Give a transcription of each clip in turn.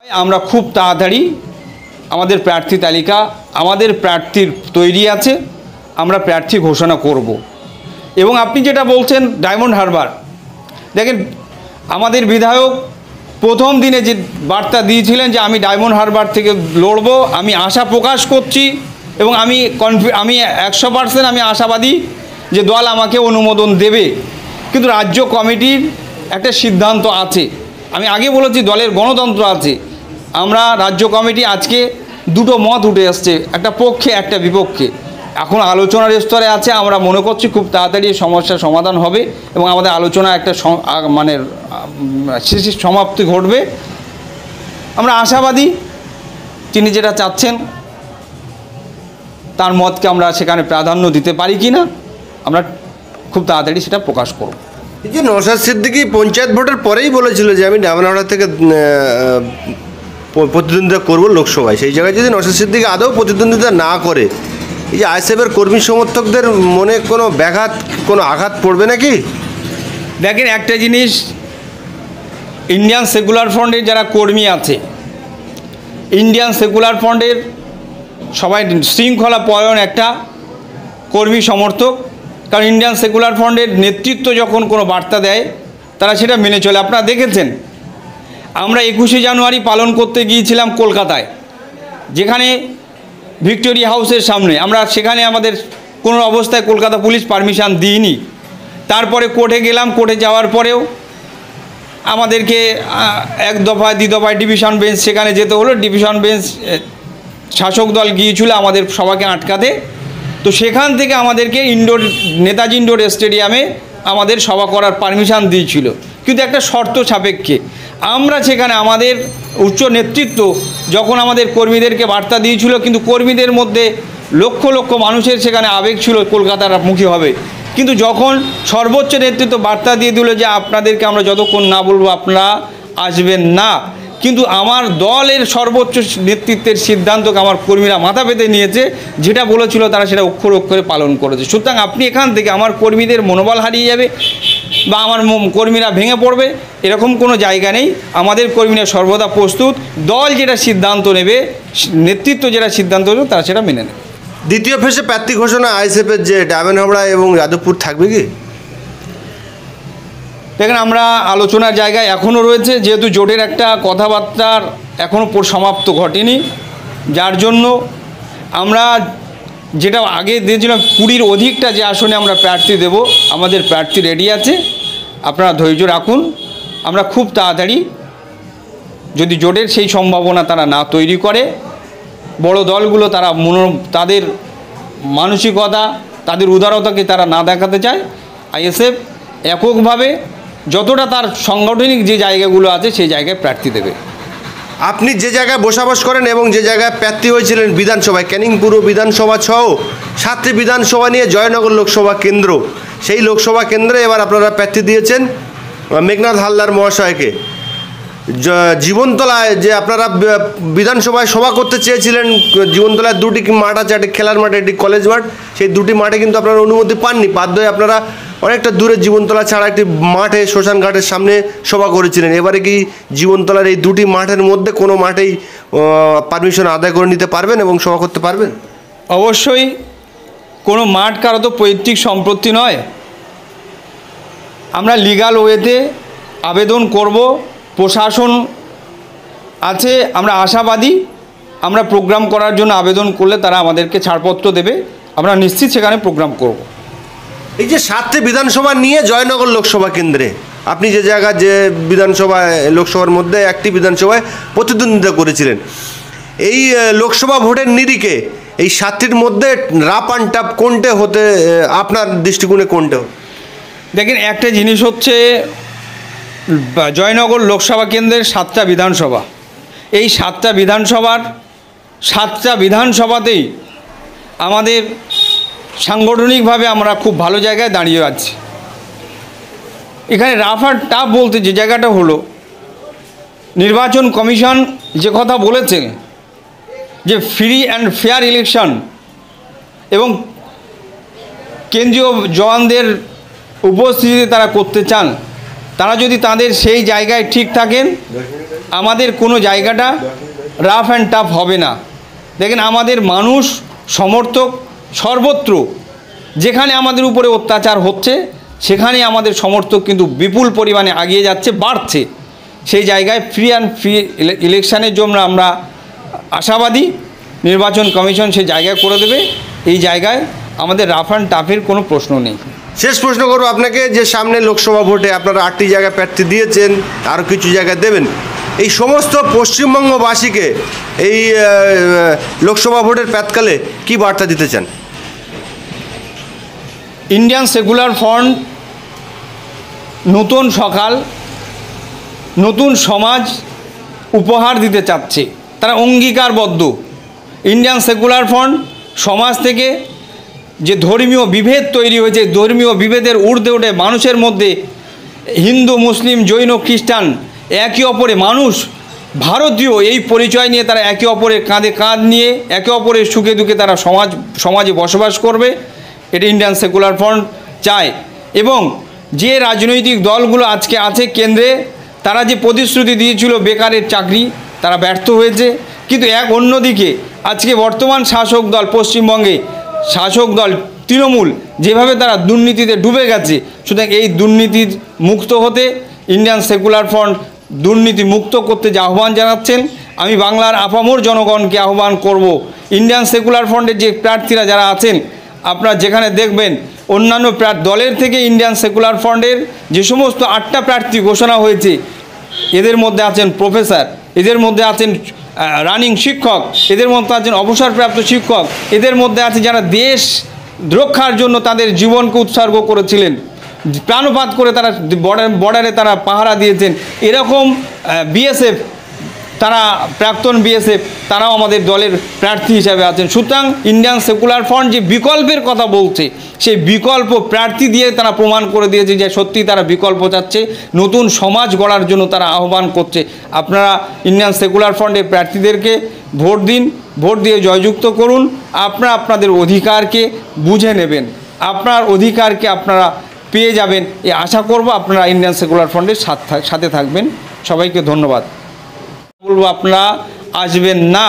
আমরা খুব তাড়াতাড়ি আমাদের প্রার্থী তালিকা আমাদের প্রার্থীর তৈরি আছে, আমরা প্রার্থী ঘোষণা করব। এবং আপনি যেটা বলছেন ডায়মন্ড হারবার, দেখেন আমাদের বিধায়ক প্রথম দিনে যে বার্তা দিয়েছিলেন যে আমি ডায়মন্ড হারবার থেকে লড়ব, আমি আশা প্রকাশ করছি এবং আমি 100% আমি আশাবাদী যে দল আমাকে অনুমোদন দেবে। কিন্তু রাজ্য কমিটির একটা সিদ্ধান্ত আছে, আমি আগে বলেছি দলের গণতন্ত্র আছে। আমরা রাজ্য কমিটি আজকে দুটো মত উঠে আসছে, একটা পক্ষে একটা বিপক্ষে, এখন আলোচনার স্তরে আছে। আমরা মনে করছি খুব তাড়াতাড়ি সমস্যার সমাধান হবে এবং আমাদের আলোচনা একটা মানে শেষের সমাপ্তি ঘটবে। আমরা আশাবাদী তিনি যেটা চাচ্ছেন তার মতকে আমরা সেখানে প্রাধান্য দিতে পারি কি না, আমরা খুব তাড়াতাড়ি সেটা প্রকাশ করব। এই যে নওশাদ সিদ্দিকী পঞ্চায়েত ভোটের পরেই বলেছিল যে আমি ডায়মন্ড হারবার থেকে প্রতিদ্বন্দ্বিতা করব লোকসভায়, সেই জায়গায় যদি নওশাদ সিদ্দিকী আদৌ প্রতিদ্বন্দ্বিতা না করে, এই যে আইএসএফের কর্মী সমর্থকদের মনে কোনো কোনো আঘাত পড়বে নাকি? দেখেন একটা জিনিস, ইন্ডিয়ান সেকুলার ফ্রন্টের যারা কর্মী আছে, ইন্ডিয়ান সেকুলার ফ্রন্টের সবাই শৃঙ্খলা পরায়ণ একটা কর্মী সমর্থক। কারণ ইন্ডিয়ান সেকুলার ফ্রন্টের নেতৃত্ব যখন কোনো বার্তা দেয় তারা সেটা মেনে চলে। আপনারা দেখেছেন আমরা 21শে জানুয়ারি পালন করতে গিয়েছিলাম কলকাতায়, যেখানে ভিক্টোরিয়া হাউসের সামনে, আমরা সেখানে আমাদের কোনো অবস্থায় কলকাতা পুলিশ পারমিশন দিইনি। তারপরে কোর্টে গেলাম, কোর্টে যাওয়ার পরেও আমাদেরকে 1 দফায় 2 দফায় ডিভিশন বেঞ্চ সেখানে যেতে হলো। ডিভিশন বেঞ্চ শাসক দল গিয়েছিল আমাদের সবাইকে আটকাতে, তো সেখান থেকে আমাদেরকে নেতাজি ইন্ডোর স্টেডিয়ামে আমাদের সভা করার পারমিশন দিয়েছিল, কিন্তু একটা শর্ত সাপেক্ষে। আমরা সেখানে আমাদের উচ্চ নেতৃত্ব যখন আমাদের কর্মীদেরকে বার্তা দিয়েছিল, কিন্তু কর্মীদের মধ্যে লক্ষ লক্ষ মানুষের সেখানে আবেগ ছিল কলকাতার মুখী হবে, কিন্তু যখন সর্বোচ্চ নেতৃত্ব বার্তা দিয়ে দিল যে আপনাদেরকে আমরা যতক্ষণ না বলবো আপনারা আসবেন না, কিন্তু আমার দলের সর্বোচ্চ নেতৃত্বের সিদ্ধান্তকে আমার কর্মীরা মাথা পেতে নিয়েছে, যেটা বলেছিল তারা সেটা অক্ষরে অক্ষরে পালন করেছে। সুতরাং আপনি এখান থেকে আমার কর্মীদের মনোবল হারিয়ে যাবে বা আমার কর্মীরা ভেঙে পড়বে এরকম কোনো জায়গা নেই। আমাদের কর্মীরা সর্বদা প্রস্তুত, দল যেটা সিদ্ধান্ত নেবে, নেতৃত্ব যেটা সিদ্ধান্ত নেবে তারা সেটা মেনে নেবে। দ্বিতীয় ফেসে প্রার্থী ঘোষণা আইএসএফের যে ডায়মন্ড হারবার এবং যাদবপুর থাকবে কি? দেখেন আমরা আলোচনার জায়গায় এখনও রয়েছে, যেহেতু জোটের একটা কথাবার্তার এখনও সমাপ্ত ঘটেনি, যার জন্য আমরা যেটা আগে দিয়েছিলাম 20-র অধিকটা যে আসনে আমরা প্রার্থী দেব, আমাদের প্রার্থী রেডি আছে, আপনারা ধৈর্য রাখুন। আমরা খুব তাড়াতাড়ি, যদি জোটের সেই সম্ভাবনা তারা না তৈরি করে, বড় দলগুলো তারা তাদের মানসিকতা তাদের উদারতাকে তারা না দেখাতে চায়, আইএসএফ এককভাবে যতটা তার সাংগঠনিক যে জায়গাগুলো আছে সেই জায়গায় প্রার্থী দেবে। আপনি যে জায়গায় বসবাস করেন এবং যে জায়গায় প্রার্থী হয়েছিলেন বিধানসভায়, ক্যানিং পুর বিধানসভা সহ 7টি বিধানসভা নিয়ে জয়নগর লোকসভা কেন্দ্র, সেই লোকসভা কেন্দ্রে এবার আপনারা প্রার্থী দিয়েছেন মেঘনাথ হালদার মহাশয়কে। জীবনতলায় যে আপনারা বিধানসভায় সভা করতে চেয়েছিলেন, জীবনতলায় 2টি মাঠ আছে, একটি খেলার মাঠ, একটি কলেজ মাঠ, সেই 2টি মাঠে কিন্তু আপনারা অনুমতি পাননি, বাধ্য হয়ে আপনারা অনেকটা দূরে জীবনতলা ছাড়া একটি মাঠে শ্মশানঘাটের সামনে সভা করেছিলেন। এবারে কি জীবনতলার এই 2টি মাঠের মধ্যে কোনো মাঠেই পারমিশন আদায় করে নিতে পারবেন এবং সভা করতে পারবেন? অবশ্যই, কোনো মাঠ কারো তো পৈতৃক সম্পত্তি নয়। আমরা লিগ্যাল ওয়েতে আবেদন করব, প্রশাসন আছে, আমরা আশাবাদী আমরা প্রোগ্রাম করার জন্য আবেদন করলে তারা আমাদেরকে ছাড়পত্র দেবে, আমরা নিশ্চিত সেখানে প্রোগ্রাম করব। এই যে 7টি বিধানসভা নিয়ে জয়নগর লোকসভা কেন্দ্রে আপনি যে জায়গায় যে বিধানসভায় লোকসভার মধ্যে একটি বিধানসভায় প্রতিদ্বন্দ্বিতা করেছিলেন, এই লোকসভা ভোটের নিরিখে এই 7টির মধ্যে রাফ অ্যান্ড টাফ কোনটে হতে আপনার দৃষ্টিকোণে কোনটে? দেখেন একটা জিনিস হচ্ছে, জয়নগর লোকসভা কেন্দ্রের 7টা বিধানসভা, এই 7টা বিধানসভাতেই আমাদের সাংগঠনিকভাবে আমরা খুব ভালো জায়গায় দাঁড়িয়ে আছি। এখানে রাফ অ্যান্ড টাফ বলতে যে জায়গাটা হলো, নির্বাচন কমিশন যে কথা বলেছে যে ফ্রি অ্যান্ড ফেয়ার ইলেকশন এবং কেন্দ্রীয় জওয়ানদের উপস্থিতিতে তারা করতে চান, তারা যদি তাদের সেই জায়গায় ঠিক থাকেন, আমাদের কোনো জায়গাটা রাফ অ্যান্ড টাফ হবে না। দেখেন, আমাদের মানুষ সমর্থক সর্বত্র, যেখানে আমাদের উপরে অত্যাচার হচ্ছে সেখানে আমাদের সমর্থক কিন্তু বিপুল পরিমাণে এগিয়ে যাচ্ছে, বাড়ছে। সেই জায়গায় ফ্রি অ্যান্ড ফ্রি ইলেকশানের জন্য আমরা আশাবাদী। নির্বাচন কমিশন সেই জায়গায় করে দেবে। এই জায়গায় আমাদের রাফ অ্যান্ড টাফের কোনো প্রশ্ন নেই। শেষ প্রশ্ন করবো আপনাকে, যে সামনে লোকসভা ভোটে আপনারা 8টি জায়গায় প্রার্থী দিয়েছেন, আরও কিছু জায়গায় দেবেন, এই সমস্ত পশ্চিমবঙ্গবাসীকে এই লোকসভা ভোটের প্রাতকালে কি বার্তা দিতে চান? ইন্ডিয়ান সেকুলার ফ্রন্ট নতুন সকাল, নতুন সমাজ উপহার দিতে চাচ্ছে। তারা অঙ্গীকারবদ্ধ। ইন্ডিয়ান সেকুলার ফ্রন্ট সমাজ থেকে যে ধর্মীয় বিভেদ তৈরি হয়েছে, ধর্মীয় বিভেদের ঊর্ধ্বে উঠে মানুষের মধ্যে হিন্দু, মুসলিম, জৈন, খ্রিস্টান একে অপরে মানুষ ভারতীয় এই পরিচয় নিয়ে তারা একে অপরের কাঁধে কাঁধ নিয়ে একে অপরের সুখে দুঃখে তারা সমাজে বসবাস করবে, এটা ইন্ডিয়ান সেকুলার ফ্রন্ট চায়। এবং যে রাজনৈতিক দলগুলো আজকে আছে কেন্দ্রে, তারা যে প্রতিশ্রুতি দিয়েছিল বেকারের চাকরি, তারা ব্যর্থ হয়েছে। কিন্তু অন্যদিকে আজকে বর্তমান শাসক দল পশ্চিমবঙ্গে, শাসক দল তৃণমূল, যেভাবে তারা দুর্নীতিতে ডুবে গেছে, সুতরাং এই দুর্নীতির মুক্ত হতে ইন্ডিয়ান সেকুলার ফ্রন্ট দুর্নীতি মুক্ত করতে যে আহ্বান জানাচ্ছেন, আমি বাংলার আপামর জনগণকে আহ্বান করব, ইন্ডিয়ান সেকুলার ফ্রন্টের যে প্রার্থীরা যারা আছেন, আপনারা যেখানে দেখবেন অন্যান্য দলের থেকে ইন্ডিয়ান সেকুলার ফ্রন্টের যে সমস্ত 8টা প্রার্থী ঘোষণা হয়েছে, এদের মধ্যে আছেন প্রফেসর, এদের মধ্যে আছেন রানিং শিক্ষক, এদের মধ্যে আছেন অবসরপ্রাপ্ত শিক্ষক, এদের মধ্যে আছে যারা দেশ রক্ষার জন্য তাদের জীবনকে উৎসর্গ করেছিলেন, প্রাণপাত করে তারা বর্ডারে তারা পাহারা দিয়েছেন। এরকম বিএসএফ, তারা প্রাক্তন বিএসএফ, তারাও আমাদের দলের প্রার্থী হিসাবে আছেন। সুতরাং ইন্ডিয়ান সেকুলার ফ্রন্ট যে বিকল্পের কথা বলছে, সেই বিকল্প প্রার্থী দিয়ে তারা প্রমাণ করে দিয়েছে যে সত্যি তারা বিকল্প চাচ্ছে, নতুন সমাজ গড়ার জন্য তারা আহ্বান করছে। আপনারা ইন্ডিয়ান সেকুলার ফ্রন্টের প্রার্থীদেরকে ভোট দিন, ভোট দিয়ে জয়যুক্ত করুন। আপনারা আপনাদের অধিকারকে বুঝে নেবেন, আপনার অধিকারকে আপনারা পেয়ে যাবেন, এই আশা করব। আপনারা ইন্ডিয়ান সেকুলার ফ্রন্টের সাথে থাকবেন। সবাইকে ধন্যবাদ। বলবো আপনারা আসবেন না,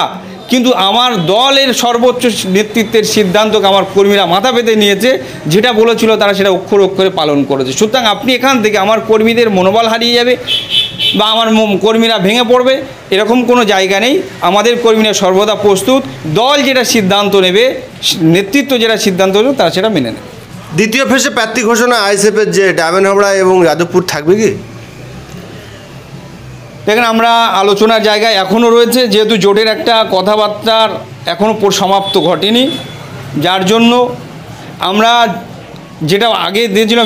কিন্তু আমার দলের সর্বোচ্চ নেতৃত্বের সিদ্ধান্তকে আমার কর্মীরা মাথা পেতে নিয়েছে, যেটা বলেছিল তারা সেটা অক্ষরে অক্ষরে পালন করেছে। সুতরাং আপনি এখান থেকে আমার কর্মীদের মনোবল হারিয়ে যাবে বা আমার কর্মীরা ভেঙে পড়বে, এরকম কোনো জায়গা নেই। আমাদের কর্মীরা সর্বদা প্রস্তুত। দল যেটা সিদ্ধান্ত নেবে, নেতৃত্ব যেটা সিদ্ধান্ত নেবে, তারা সেটা মেনে নেবে। দ্বিতীয় ফেসে প্রার্থী ঘোষণা আইএসএফের যে ডায়মন্ড হাবড়া এবং যাদবপুর থাকবে কি? দেখেন, আমরা আলোচনার জায়গায় এখনও রয়েছে, যেহেতু জোটের একটা কথাবার্তার এখনও সমাপ্ত ঘটেনি, যার জন্য আমরা যেটা আগে দিয়েছিলাম